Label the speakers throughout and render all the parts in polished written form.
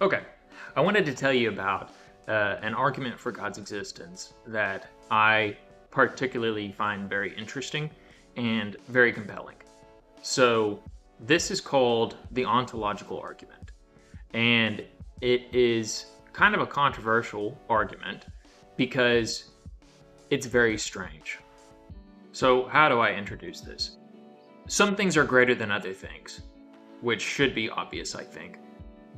Speaker 1: Okay, I wanted to tell you about an argument for God's existence that I particularly find very interesting and very compelling. So this is called the ontological argument, and it is kind of a controversial argument because it's very strange. So how do I introduce this? Some things are greater than other things, which should be obvious, I think.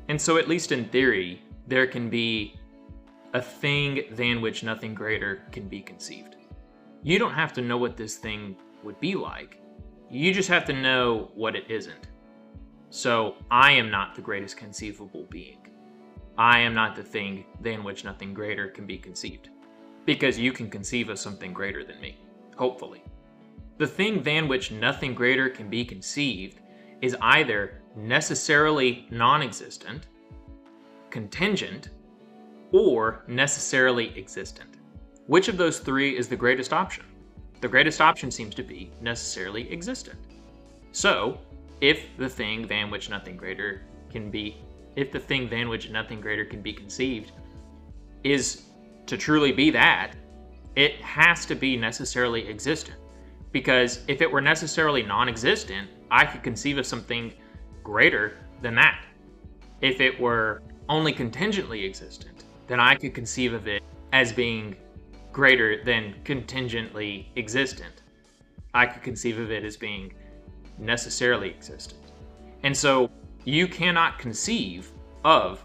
Speaker 1: And so at least in theory, there can be a thing than which nothing greater can be conceived. You don't have to know what this thing would be like. You just have to know what it isn't. So I am not the greatest conceivable being. I am not the thing than which nothing greater can be conceived. Because you can conceive of something greater than me, hopefully. The thing than which nothing greater can be conceived is either necessarily non-existent, contingent, or necessarily existent. Which of those three is the greatest option? The greatest option seems to be necessarily existent. So, if the thing than which nothing greater can be conceived is to truly be that, it has to be necessarily existent. Because if it were necessarily non-existent, I could conceive of something greater than that. If it were only contingently existent, then I could conceive of it as being greater than contingently existent. I could conceive of it as being necessarily existent. And so you cannot conceive of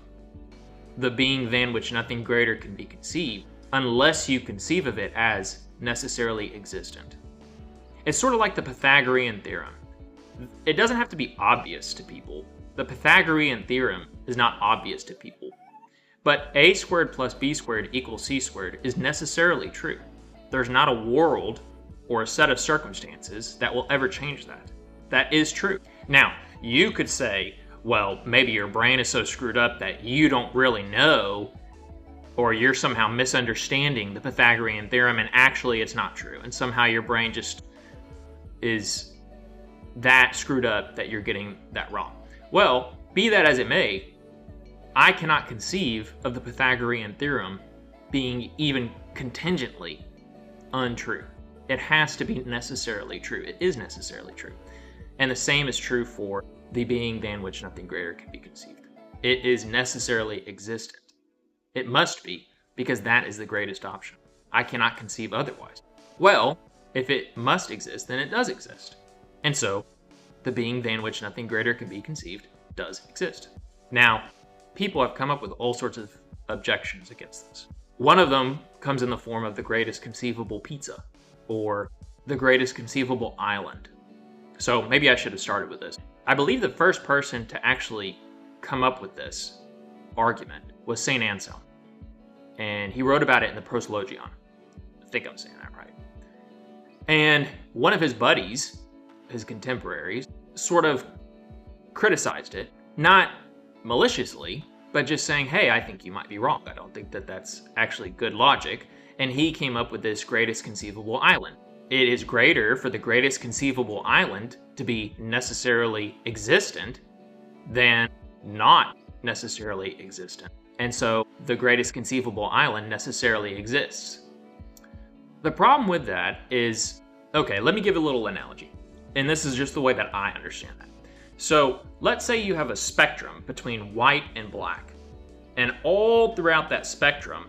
Speaker 1: the being than which nothing greater can be conceived unless you conceive of it as necessarily existent. It's sort of like the Pythagorean theorem. It doesn't have to be obvious to people. The Pythagorean theorem is not obvious to people. But a squared plus b squared equals c squared is necessarily true. There's not a world or a set of circumstances that will ever change that. That is true. Now, you could say, well, maybe your brain is so screwed up that you don't really know, or you're somehow misunderstanding the Pythagorean theorem and actually it's not true. And somehow your brain just is that screwed up that you're getting that wrong. Well, be that as it may, I cannot conceive of the Pythagorean theorem being even contingently untrue. It has to be necessarily true. It is necessarily true. And the same is true for the being than which nothing greater can be conceived. It is necessarily existent. It must be, because that is the greatest option. I cannot conceive otherwise. Well, if it must exist, then it does exist. And so, the being than which nothing greater can be conceived does exist. Now, people have come up with all sorts of objections against this. One of them comes in the form of the greatest conceivable pizza, or the greatest conceivable island. So maybe I should have started with this. I believe the first person to actually come up with this argument was St. Anselm. And he wrote about it in the Proslogion. I think I'm saying that right. And one of his buddies, his contemporaries, sort of criticized it, not maliciously, but just saying, hey, I think you might be wrong. I don't think that that's actually good logic. And he came up with this greatest conceivable island. It is greater for the greatest conceivable island to be necessarily existent than not necessarily existent. And so the greatest conceivable island necessarily exists. The problem with that is, okay, let me give a little analogy. And this is just the way that I understand that. So let's say you have a spectrum between white and black. And all throughout that spectrum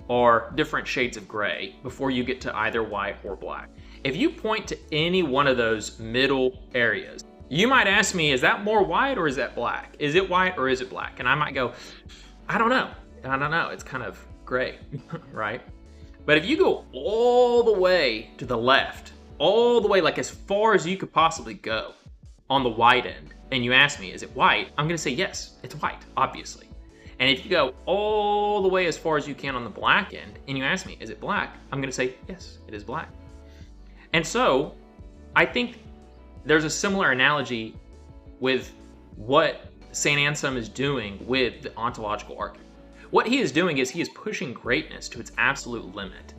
Speaker 1: are different shades of gray before you get to either white or black. If you point to any one of those middle areas, you might ask me, is that more white or is that black? Is it white or is it black? And I might go, I don't know. It's kind of gray, right? But if you go all the way to the left, all the way like as far as you could possibly go on the white end, and you ask me, is it white? I'm gonna say, yes, it's white, obviously. And if you go all the way as far as you can on the black end, and you ask me, is it black? I'm gonna say, yes, it is black. And so, I think there's a similar analogy with what St. Anselm is doing with the ontological argument. What he is doing is he is pushing greatness to its absolute limit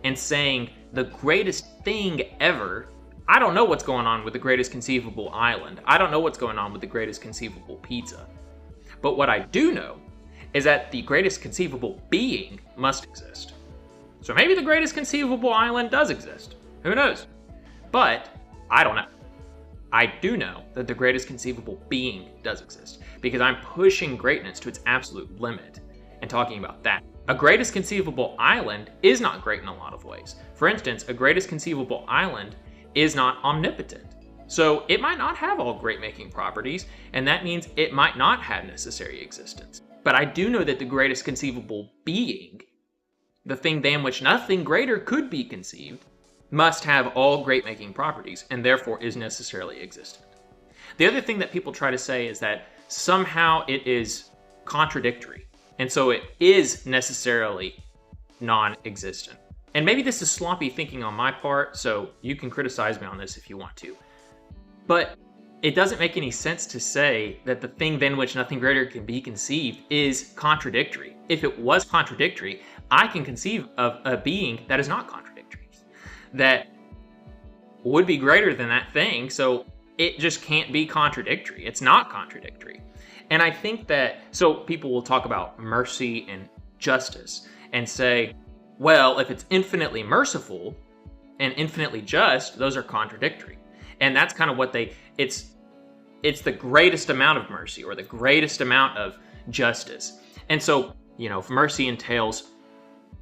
Speaker 1: and saying the greatest thing ever, I don't know what's going on with the greatest conceivable island. I don't know what's going on with the greatest conceivable pizza. But what I do know is that the greatest conceivable being must exist. So maybe the greatest conceivable island does exist. Who knows? But I don't know. I do know that the greatest conceivable being does exist because I'm pushing greatness to its absolute limit and talking about that. A greatest conceivable island is not great in a lot of ways. For instance, a greatest conceivable island is not omnipotent. So it might not have all great making properties, and that means it might not have necessary existence. But I do know that the greatest conceivable being, the thing than which nothing greater could be conceived, must have all great making properties and therefore is necessarily existent. The other thing that people try to say is that somehow it is contradictory, and so it is necessarily non-existent. And maybe this is sloppy thinking on my part, so you can criticize me on this if you want to. But it doesn't make any sense to say that the thing than which nothing greater can be conceived is contradictory. If it was contradictory, I can conceive of a being that is not contradictory, that would be greater than that thing, so it just can't be contradictory. It's not contradictory. And I think that, so people will talk about mercy and justice and say, well, if it's infinitely merciful and infinitely just, those are contradictory. And that's kind of what it's the greatest amount of mercy or the greatest amount of justice. And so, if mercy entails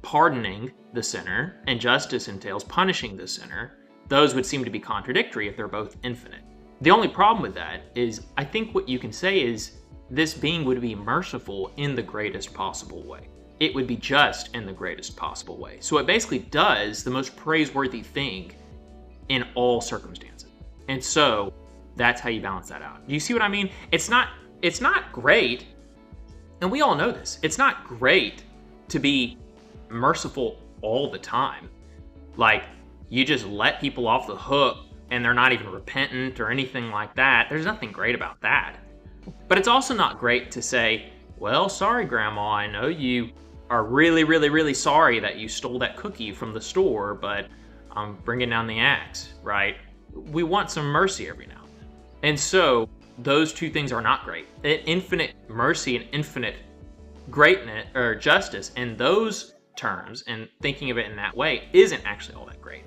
Speaker 1: pardoning the sinner and justice entails punishing the sinner, those would seem to be contradictory if they're both infinite. The only problem with that is I think what you can say is this being would be merciful in the greatest possible way. It would be just in the greatest possible way. So it basically does the most praiseworthy thing in all circumstances. And so that's how you balance that out. Do you see what I mean? It's not great, and we all know this. It's not great to be merciful all the time. Like, you just let people off the hook and they're not even repentant or anything like that. There's nothing great about that. But it's also not great to say, well, sorry, Grandma, I know you are really, really, really sorry that you stole that cookie from the store, but I'm bringing down the axe, right? We want some mercy every now and then. And so those two things are not great. Infinite mercy and infinite greatness or justice in those terms and thinking of it in that way isn't actually all that great.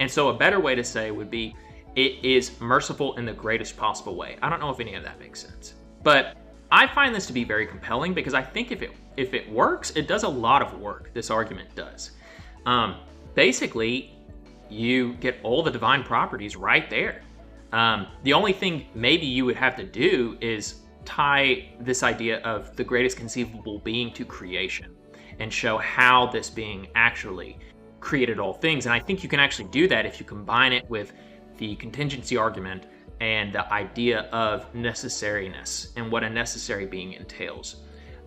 Speaker 1: And so a better way to say would be it is merciful in the greatest possible way. I don't know if any of that makes sense, but I find this to be very compelling because I think if it works, it does a lot of work. This argument does. Basically, you get all the divine properties right there. The only thing maybe you would have to do is tie this idea of the greatest conceivable being to creation and show how this being actually created all things. And I think you can actually do that if you combine it with the contingency argument and the idea of necessariness and what a necessary being entails.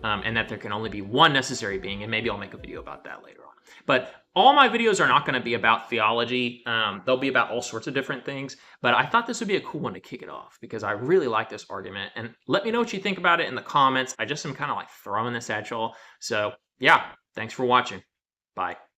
Speaker 1: And that there can only be one necessary being, and maybe I'll make a video about that later on. But all my videos are not going to be about theology. They'll be about all sorts of different things. But I thought this would be a cool one to kick it off because I really like this argument. And let me know what you think about it in the comments. I just am kind of like throwing this at y'all. So yeah, thanks for watching. Bye.